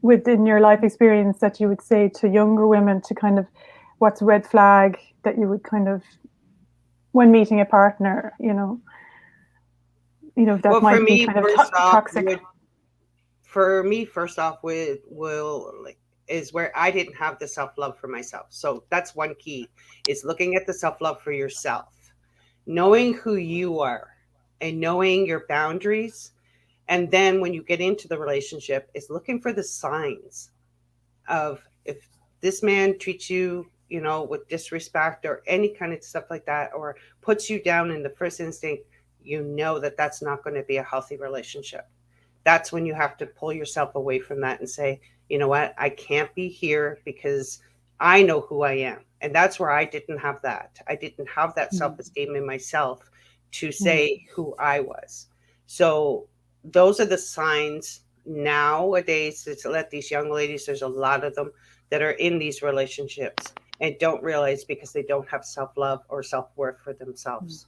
within your life experience, that you would say to younger women to kind of, what's a red flag that you would kind of, when meeting a partner, that Well, might for be me, kind of first off, toxic? is where I didn't have the self-love for myself. So that's one key, is looking at the self-love for yourself, knowing who you are and knowing your boundaries. And then when you get into the relationship, is looking for the signs of, if this man treats you, with disrespect or any kind of stuff like that, or puts you down in the first instinct, that's not going to be a healthy relationship. That's when you have to pull yourself away from that and say, you know what, I can't be here because I know who I am. And that's where I didn't have that. I didn't have that self-esteem in myself to say who I was. So those are the signs nowadays, to let these young ladies, there's a lot of them that are in these relationships and don't realize, because they don't have self-love or self-worth for themselves.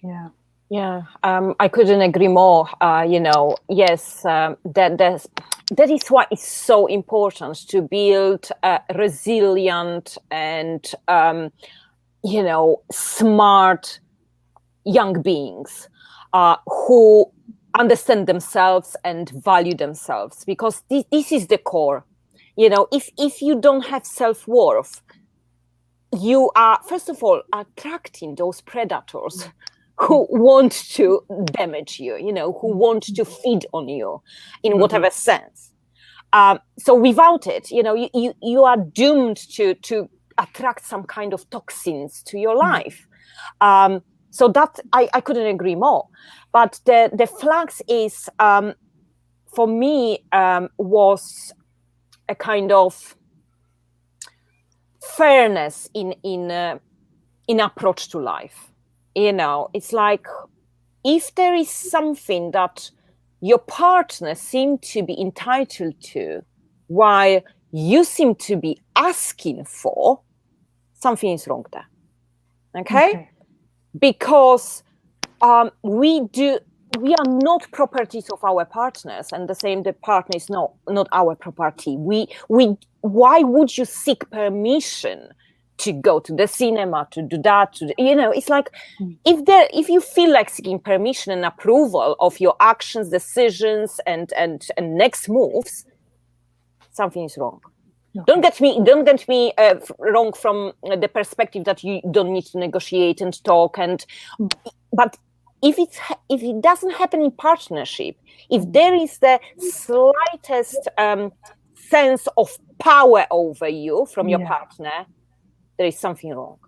Yeah. Yeah, I couldn't agree more. Yes, that is why it's so important to build resilient and smart young beings who understand themselves and value themselves, because this is the core. If you don't have self-worth, you are, first of all, attracting those predators who want to damage you, who want to feed on you in whatever sense. So without it, you are doomed to attract some kind of toxins to your life. So that I couldn't agree more. But the flags is, for me, was a kind of fairness in approach to life. It's like, if there is something that your partner seems to be entitled to while you seem to be asking for, something is wrong there. Okay? Because we do, we are not properties of our partners, and the same, the partner is not our property. Why would you seek permission to go to the cinema, to do that, it's like, if you feel like seeking permission and approval of your actions, decisions, and next moves, something is wrong. Okay. Don't get me wrong from the perspective that you don't need to negotiate and talk, but if it doesn't happen in partnership, if there is the slightest sense of power over you from your partner, there is something wrong.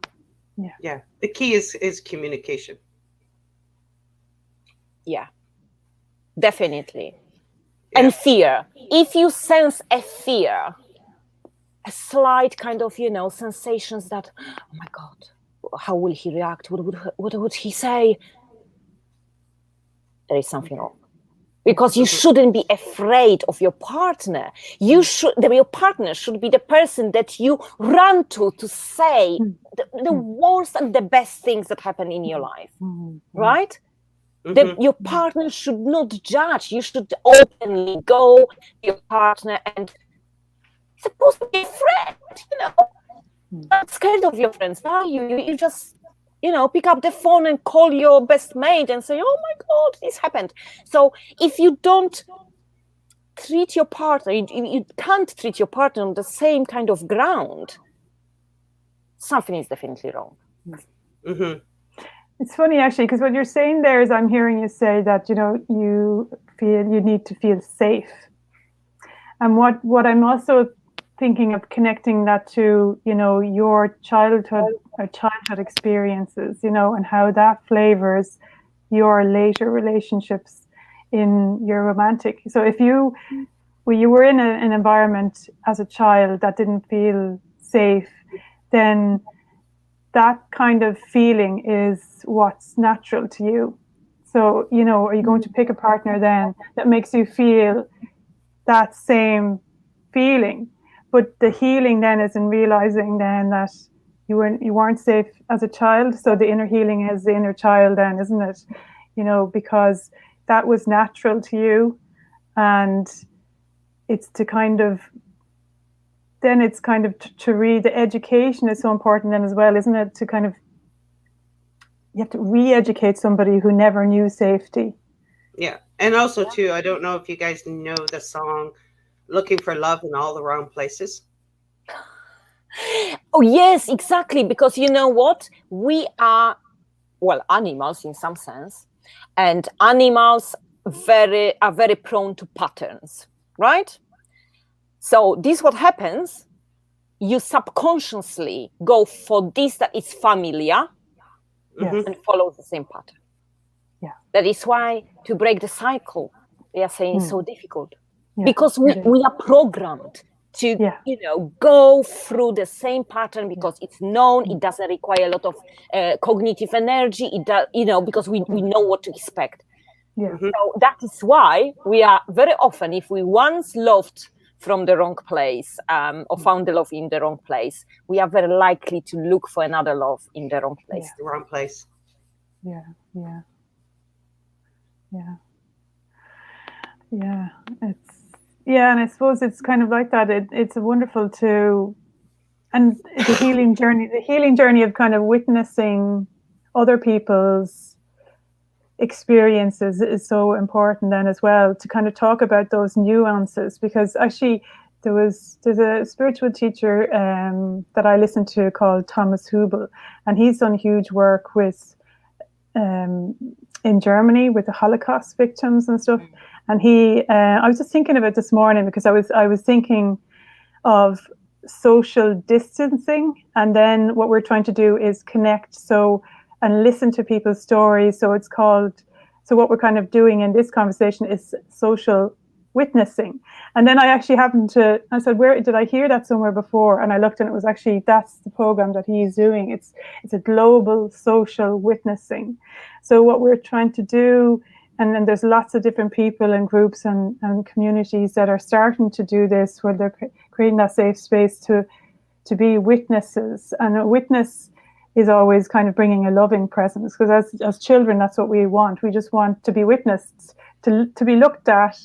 Yeah. The key is communication. Yeah, definitely. Yeah. And fear. If you sense a fear, a slight kind of, sensations that, oh my God, how will he react? What would he say? There is something wrong. Because you shouldn't be afraid of your partner. Your partner should be the person that you run to say the worst and the best things that happen in your life, right? Your partner should not judge. You should openly go to your partner and supposed to be a friend, Not scared of your friends, are you? You just, pick up the phone and call your best mate and say, oh my God, this happened. So if you don't treat your partner, you can't treat your partner on the same kind of ground, something is definitely wrong. Mm-hmm. It's funny, actually, because what you're saying there is I'm hearing you say that, you feel you need to feel safe. And what I'm also thinking of connecting that to, your childhood experiences, and how that flavors your later relationships in your romantic. So if you were in an environment as a child that didn't feel safe, then that kind of feeling is what's natural to you. So, are you going to pick a partner then that makes you feel that same feeling? But the healing then is in realizing then that you weren't safe as a child. So the inner healing is the inner child then, isn't it? Because that was natural to you. And it's to kind of, then it's kind of to read the education is so important then as well, isn't it? To kind of, you have to re-educate somebody who never knew safety. Yeah. And also too, I don't know if you guys know the song Looking for Love in All the Wrong Places. Oh yes, exactly. Because you know what? We are, animals in some sense, and animals are very prone to patterns, right? So this what happens, you subconsciously go for this that is familiar and follow the same pattern. Yeah. That is why to break the cycle, we are saying it's so difficult. Yeah, because we are programmed to, go through the same pattern because it's known, it doesn't require a lot of cognitive energy, it does, because we know what to expect. Yeah. So that is why we are very often, if we once loved from the wrong place or found the love in the wrong place, we are very likely to look for another love in the wrong place. The wrong place. Yeah. And I suppose it's kind of like that. It's wonderful and the healing journey of kind of witnessing other people's experiences is so important then as well, to kind of talk about those nuances, because actually there's a spiritual teacher that I listen to called Thomas Hübl, and he's done huge work with in Germany with the Holocaust victims and stuff. And I was just thinking about this morning because I was thinking of social distancing, and then what we're trying to do is connect and listen to people's stories. So what we're kind of doing in this conversation is social witnessing. And then I actually I said, where did I hear that somewhere before? And I looked, and it was actually, that's the program that he's doing. It's a global social witnessing. So what we're trying to do, and then there's lots of different people and groups and communities that are starting to do this, where they're creating that safe space to be witnesses. And a witness is always kind of bringing a loving presence, because as children, that's what we want. We just want to be witnessed, to be looked at,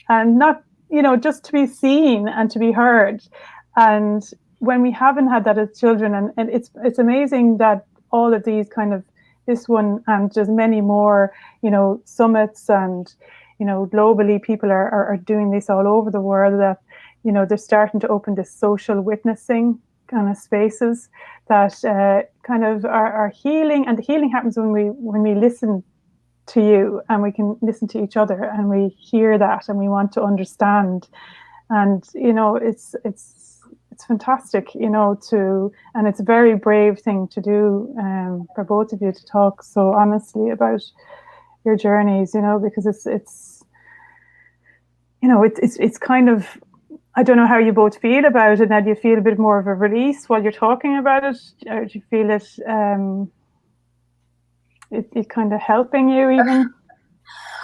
and not, just to be seen and to be heard. And when we haven't had that as children, and it's amazing that all of these kind of, this one and just many more, summits and, globally people are doing this all over the world, that, they're starting to open this social witnessing kind of spaces that kind of are healing. And the healing happens when we listen to you, and we can listen to each other, and we hear that, and we want to understand. And it's fantastic, and it's a very brave thing to do, for both of you to talk so honestly about your journeys, because it's kind of, I don't know how you both feel about it. Now, do you feel a bit more of a release while you're talking about it, or do you feel it kind of helping you even?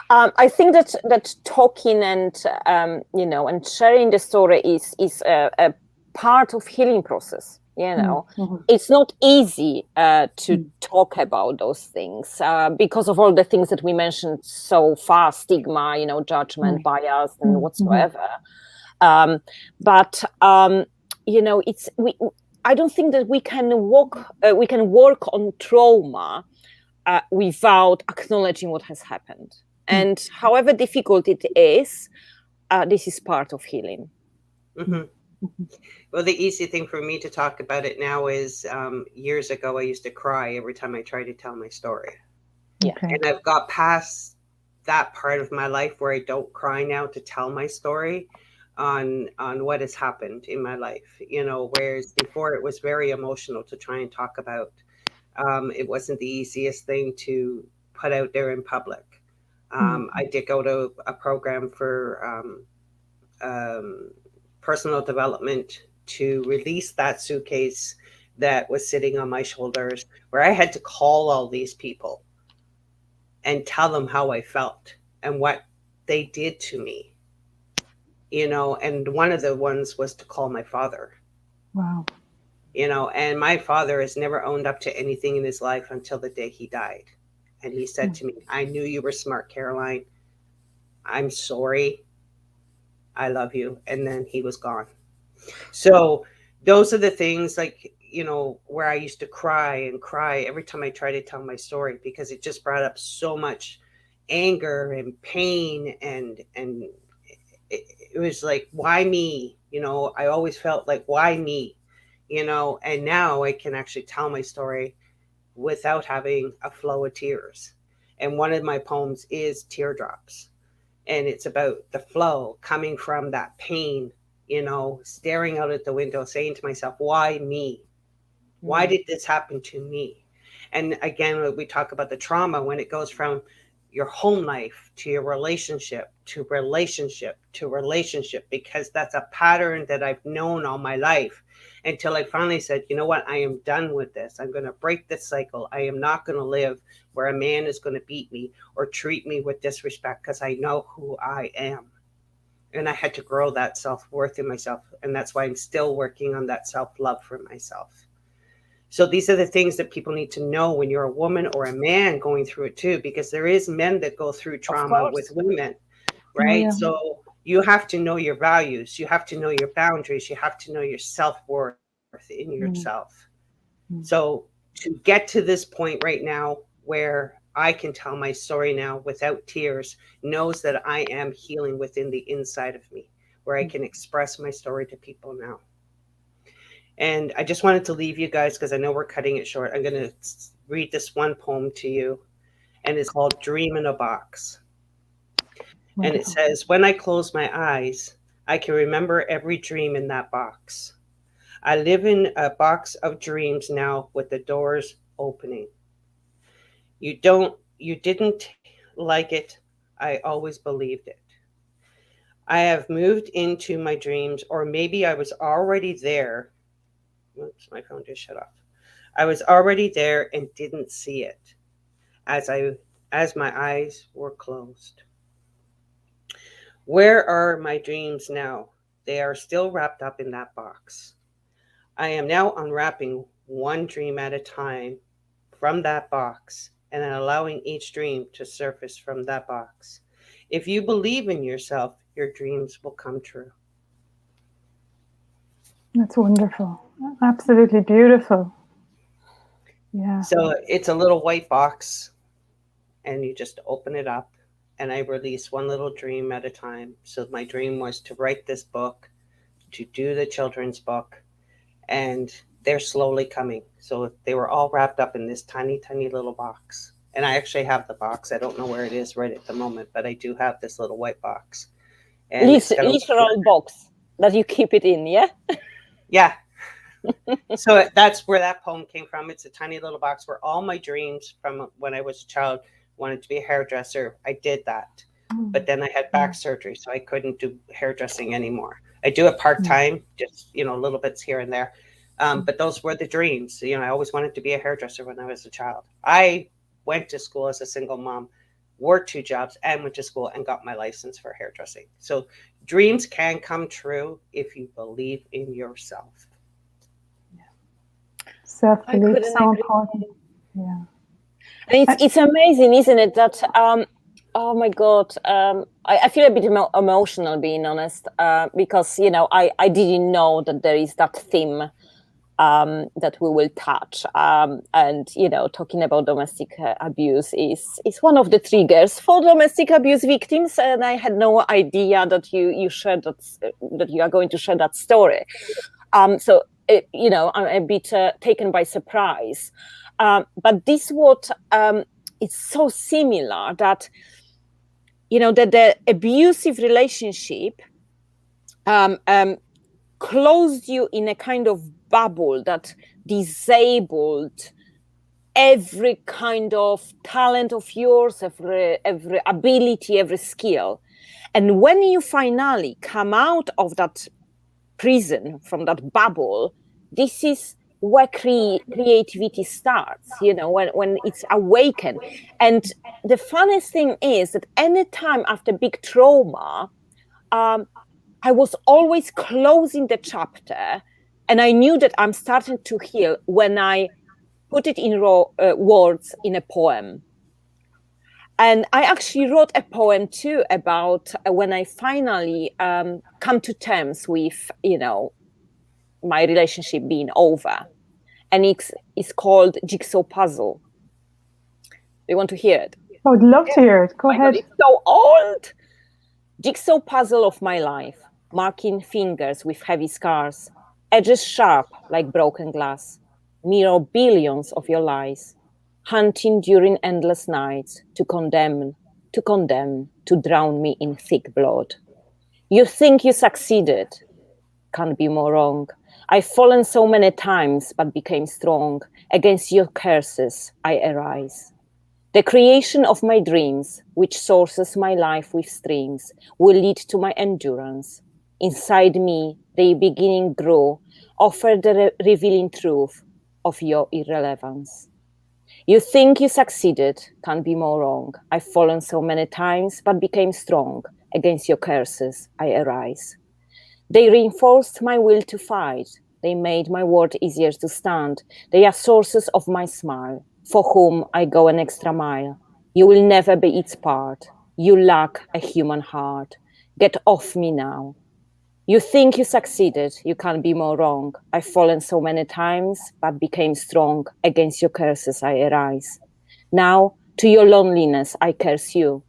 I think that talking and and sharing the story is a part of healing process. Mm-hmm. It's not easy to talk about those things because of all the things that we mentioned so far: stigma, judgment, bias, and whatsoever. But it's I don't think that we can work on trauma without acknowledging what has happened. And however difficult it is, this is part of healing. Mm-hmm. Well, the easy thing for me to talk about it now is years ago, I used to cry every time I tried to tell my story. Yeah. Okay. And I've got past that part of my life where I don't cry now to tell my story on what has happened in my life, whereas before it was very emotional to try and talk about. It wasn't the easiest thing to put out there in public. I did go to a program for personal development to release that suitcase that was sitting on my shoulders, where I had to call all these people and tell them how I felt and what they did to me, and one of the ones was to call my father. Wow. And my father has never owned up to anything in his life until the day he died. And he said to me, "I knew you were smart, Caroline. I'm sorry. I love you." And then he was gone. So those are the things, like, where I used to cry and cry every time I tried to tell my story, because it just brought up so much anger and pain. And it was like, why me? I always felt like, why me? And now I can actually tell my story without having a flow of tears. And one of my poems is Teardrops. And it's about the flow coming from that pain, staring out at the window, saying to myself, why me? Why did this happen to me? And again, when we talk about the trauma, when it goes from your home life to your relationship to relationship to relationship, because that's a pattern that I've known all my life, until I finally said, you know what, I am done with this. I'm going to break this cycle. I am not going to live where a man is going to beat me or treat me with disrespect, because I know who I am. And I had to grow that self-worth in myself. And that's why I'm still working on that self-love for myself. So these are the things that people need to know when you're a woman or a man going through it too, because there is men that go through trauma with women, right? Yeah. So you have to know your values. You have to know your boundaries. You have to know your self-worth in yourself. So to get to this point right now where I can tell my story now without tears, knows that I am healing within the inside of me, where I can express my story to people now. And I just wanted to leave you guys, because I know we're cutting it short. I'm going to read this one poem to you, and it's called Dream in a Box. And it says, when I close my eyes, I can remember every dream in that box. I live in a box of dreams now with the doors opening. You didn't like it. I always believed it. I have moved into my dreams, or maybe I was already there. Oops, my phone just shut off. I was already there and didn't see it as my eyes were closed. Where are my dreams now? They are still wrapped up in that box. I am now unwrapping one dream at a time from that box, and then allowing each dream to surface from that box. If you believe in yourself, your dreams will come true. That's wonderful. Absolutely beautiful. Yeah. So it's a little white box, and you just open it up, and I release one little dream at a time. So my dream was to write this book, to do the children's book, and they're slowly coming. So they were all wrapped up in this tiny, tiny little box. And I actually have the box. I don't know where it is right at the moment, but I do have this little white box. And literal box that you keep it in, yeah? Yeah. So that's where that poem came from. It's a tiny little box where all my dreams from when I was a child, wanted to be a hairdresser. I did that. But then I had back surgery, so I couldn't do hairdressing anymore. I do it part-time, just, little bits here and there. But those were the dreams. I always wanted to be a hairdresser when I was a child. I went to school as a single mom, worked 2 jobs, and went to school and got my license for hairdressing. So dreams can come true if you believe in yourself. Self-belief is so important. Yeah. It's amazing, isn't it, that oh my God, I feel a bit emotional, being honest, because I didn't know that there is that theme that we will touch, and talking about domestic abuse is one of the triggers for domestic abuse victims, and I had no idea that you shared that you are going to share that story. So I'm a bit taken by surprise. But this it's so similar that that the abusive relationship closed you in a kind of bubble that disabled every kind of talent of yours, every ability, every skill. And when you finally come out of that prison, from that bubble, this is where creativity starts, when it's awakened. And the funniest thing is that anytime after big trauma, I was always closing the chapter, and I knew that I'm starting to heal when I put it in words in a poem. And I actually wrote a poem too about when I finally come to terms with, my relationship being over. And it's called Jigsaw Puzzle. Do you want to hear it? I would love to hear it. Go ahead. God, it's so old. Jigsaw puzzle of my life, marking fingers with heavy scars, edges sharp like broken glass, mirror billions of your lies, hunting during endless nights to condemn, to drown me in thick blood. You think you succeeded, can't be more wrong. I've fallen so many times, but became strong. Against your curses, I arise. The creation of my dreams, which sources my life with streams, will lead to my endurance. Inside me, they beginning grow, offer the revealing truth of your irrelevance. You think you succeeded, can't be more wrong. I've fallen so many times, but became strong. Against your curses, I arise. They reinforced my will to fight. They made my word easier to stand. They are sources of my smile, for whom I go an extra mile. You will never be its part. You lack a human heart. Get off me now. You think you succeeded, you can't be more wrong. I've fallen so many times, but became strong. Against your curses I arise. Now, to your loneliness I curse you.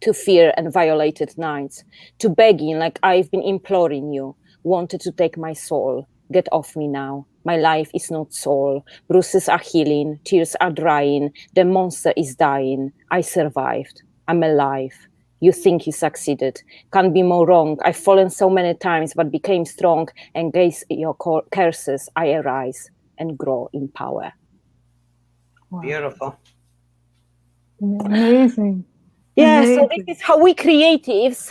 To fear and violated nights, to begging like I've been imploring you, wanted to take my soul. Get off me now. My life is not soul. Bruises are healing, tears are drying, the monster is dying. I survived. I'm alive. You think you succeeded. Can't be more wrong. I've fallen so many times, but became strong. And against your curses, I arise and grow in power. Wow. Beautiful. Amazing. Yeah, so this is how we creatives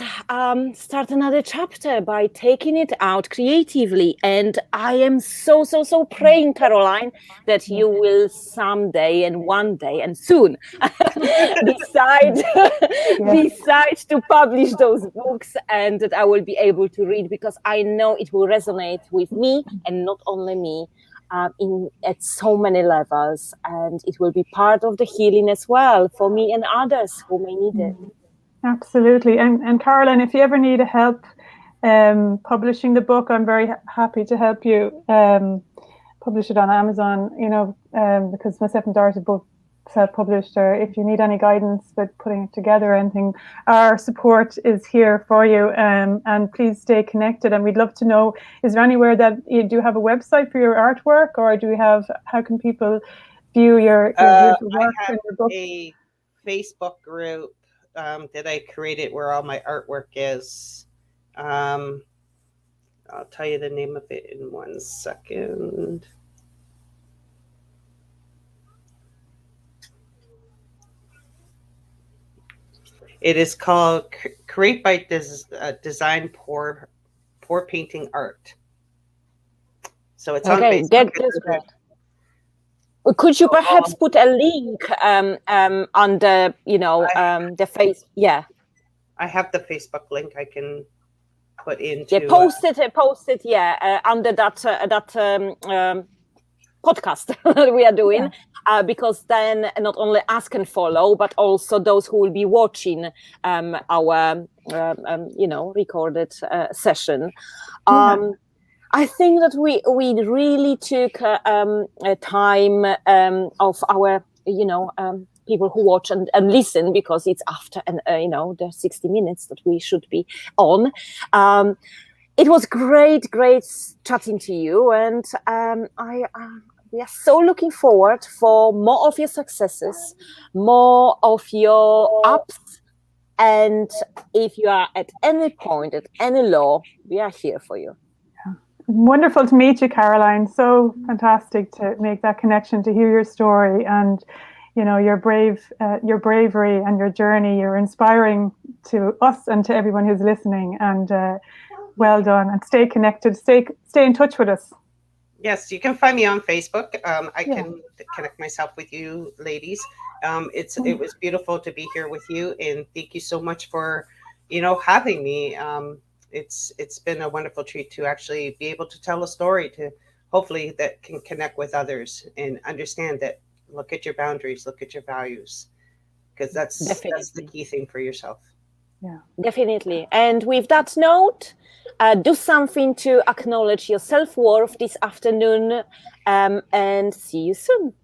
start another chapter, by taking it out creatively. And I am so praying, Caroline, that you will someday and one day and soon decide to publish those books, and that I will be able to read, because I know it will resonate with me, and not only me, at so many levels, and it will be part of the healing as well for me and others who may need it. Absolutely. And Caroline, if you ever need help publishing the book, I'm very happy to help you publish it on Amazon, because myself and Dorothy both self-published, or if you need any guidance with putting it together or anything, our support is here for you, and please stay connected. And we'd love to know, is there anywhere that you do have a website for your artwork, or how can people view your beautiful work I have and your book? a Facebook group that I created where all my artwork is. I'll tell you the name of it in 1 second. It is called Create by Design Pour Painting Art. So it's on Facebook. Could you perhaps put a link on the the face? Yeah, I have the Facebook link. I can put into. Yeah, post it. Yeah, under that podcast that we are doing, because then not only us can follow, but also those who will be watching our recorded session. I think that we really took a time of our people who watch and listen, because it's after the 60 minutes that we should be on. It was great chatting to you, and we are so looking forward for more of your successes, more of your ups, and if you are at any point, at any low, we are here for you. Wonderful to meet you, Caroline. So fantastic to make that connection, to hear your story, and your bravery and your journey. You're inspiring to us and to everyone who's listening. And well done. And stay connected. Stay in touch with us. Yes, you can find me on Facebook. I can connect myself with you, ladies. It was beautiful to be here with you, and thank you so much for having me. It's been a wonderful treat to actually be able to tell a story to hopefully that can connect with others and understand that. Look at your boundaries, look at your values, because that's the key thing for yourself. Yeah, definitely. And with that note, do something to acknowledge your self-worth this afternoon, and see you soon.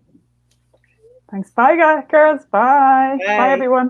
Thanks. Bye, girls. Bye. Bye, everyone.